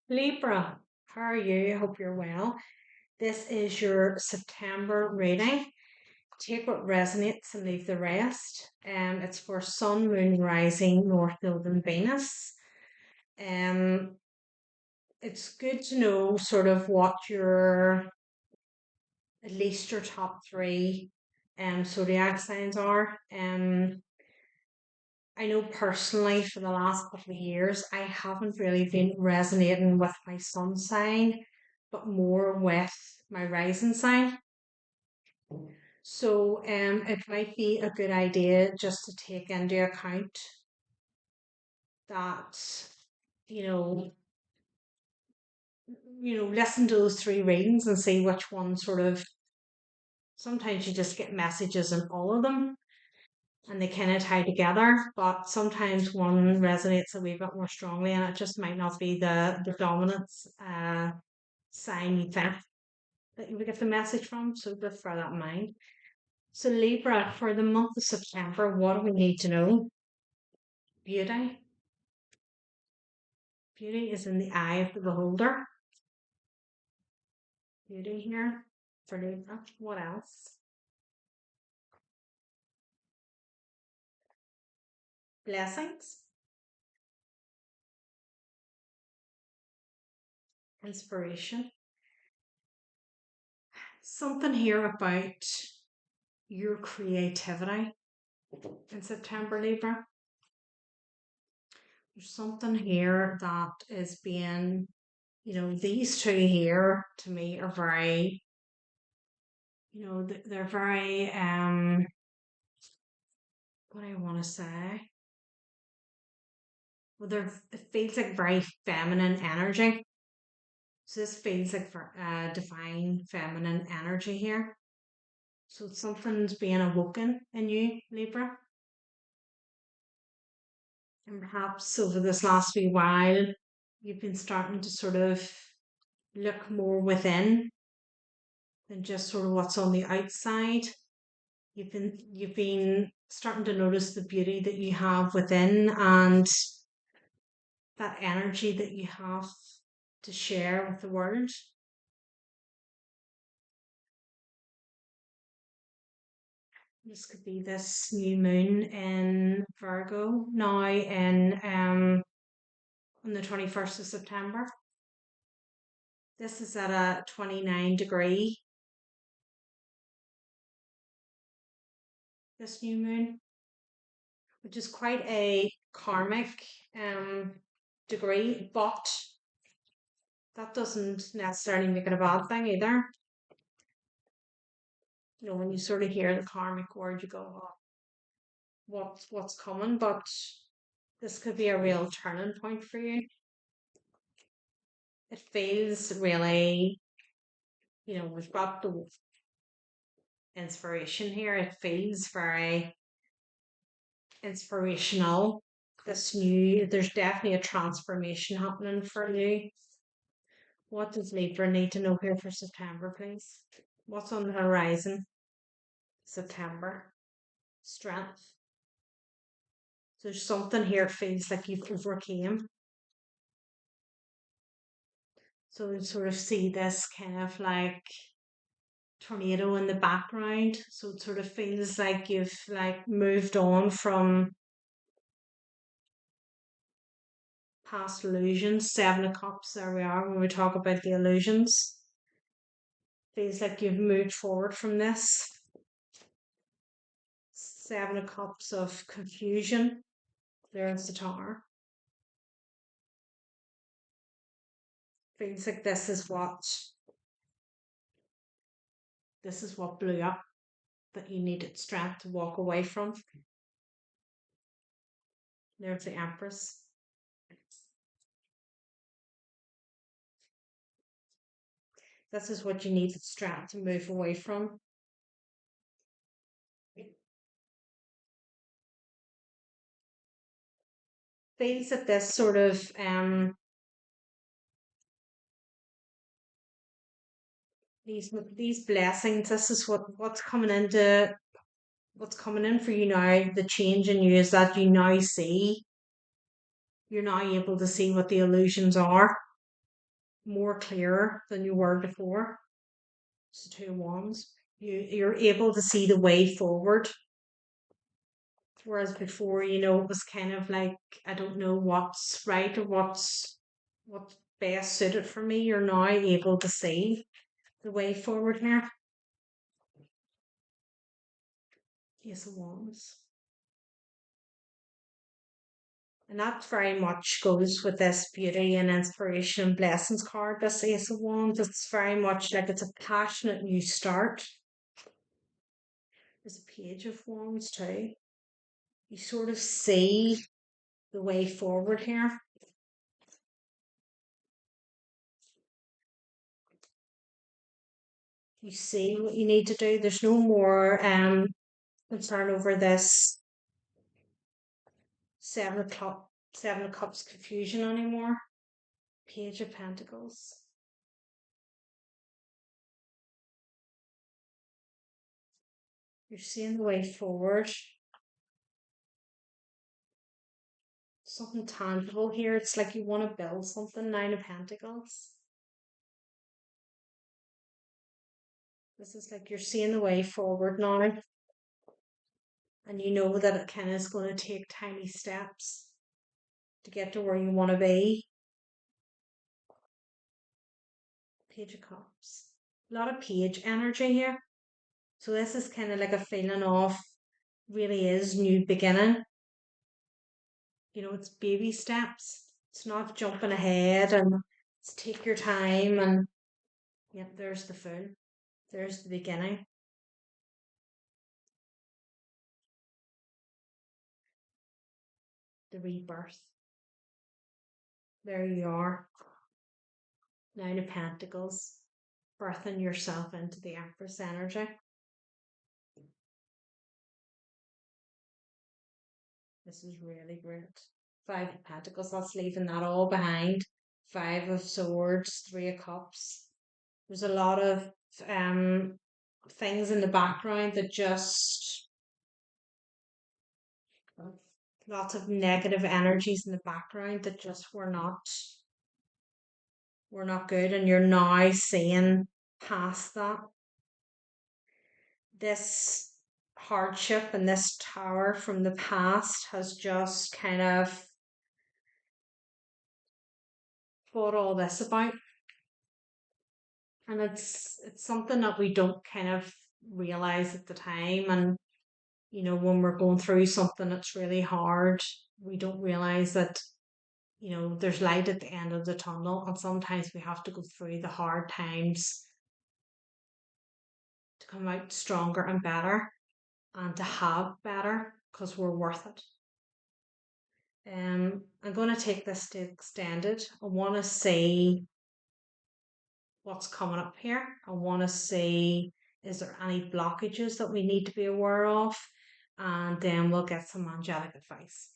Libra, how are you? I hope you're well. This is your September reading. Take what resonates and leave the rest. It's for Sun, Moon, Rising, North Node, and Venus. Um, it's good to know sort of what at least your top three zodiac signs are. I know personally for the last couple of years, I haven't really been resonating with my sun sign, but more with my rising sign. So it might be a good idea just to take into account that, you know, listen to those three readings and see which one sort of sometimes you just get messages in all of them and they kind of tie together, but sometimes one resonates a wee bit more strongly and it just might not be the dominant sign you think that you would get the message from. So just bear that in mind. So Libra, for the month of September, what do we need to know? Beauty. Beauty is in the eye of the beholder. Beauty here for Libra. What else? Blessings. Inspiration. Something here about your creativity in September, Libra. There's something here that is being, these two here to me are very, they're very, what do I want to say? Well, it feels like very feminine energy. So this feels like for divine feminine energy here. So something's being awoken in you, Libra. And perhaps over this last wee while, you've been starting to sort of look more within than just sort of what's on the outside. You've been starting to notice the beauty that you have within and that energy that you have to share with the world. This could be this new moon in Virgo now in on the 21st of September. This is at a 29-degree, this new moon, which is quite a karmic um degree, but that doesn't necessarily make it a bad thing either. When you sort of hear the karmic word, you go, oh, what's coming? But this could be a real turning point for you. It feels really, we've got the inspiration here. It feels very inspirational. There's definitely a transformation happening for you. What does Libra need to know here for September, please? What's on the horizon? September. Strength. There's something here feels like you've overcame. So we sort of see this kind of like tornado in the background. So it sort of feels like you've like moved on from past illusions. Seven of Cups, there we are when we talk about the illusions. Feels like you've moved forward from this. Seven of Cups of confusion. There's the Tower. Feels like this is what blew up that you needed strength to walk away from. There's the Empress. This is what you needed strength to move away from. Feels that this sort of these blessings, this is what's coming in for you now. The change in you is that you're now able to see what the illusions are. more clearer than you were before. It's the Two of Wands. You're able to see the way forward. Whereas before, it was kind of like, I don't know what's right or what's best suited for me. You're now able to see the way forward here. Ace of Wands. And that very much goes with this beauty and inspiration and blessings card, this Ace of Wands. It's very much like it's a passionate new start. There's a Page of Wands too. You sort of see the way forward here. You see what you need to do. There's no more concern over this Seven of Cups confusion anymore. Page of Pentacles. You're seeing the way forward. Something tangible here. It's like you want to build something. Nine of Pentacles. This is like you're seeing the way forward now. And you know that it kind of is going to take tiny steps to get to where you want to be. Page of Cups. A lot of page energy here. So this is kind of like a feeling of really is new beginning. It's baby steps. It's not jumping ahead and it's take your time and yep, there's the Fool. There's the beginning. The rebirth. There you are. Nine of Pentacles. Birthing yourself into the Empress energy. This is really great. Five of Pentacles, that's leaving that all behind. Five of Swords, Three of Cups. There's a lot of things in the background that just lots of negative energies in the background that just were not good, and you're now seeing past that. This hardship and this tower from the past has just kind of brought all this about. And it's something that we don't kind of realize at the time. And when we're going through something that's really hard, we don't realize that there's light at the end of the tunnel, and sometimes we have to go through the hard times to come out stronger and better and to have better because we're worth it. I'm going to take this to extended. I want to see what's coming up here. I want to see, is there any blockages that we need to be aware of? And then we'll get some angelic advice.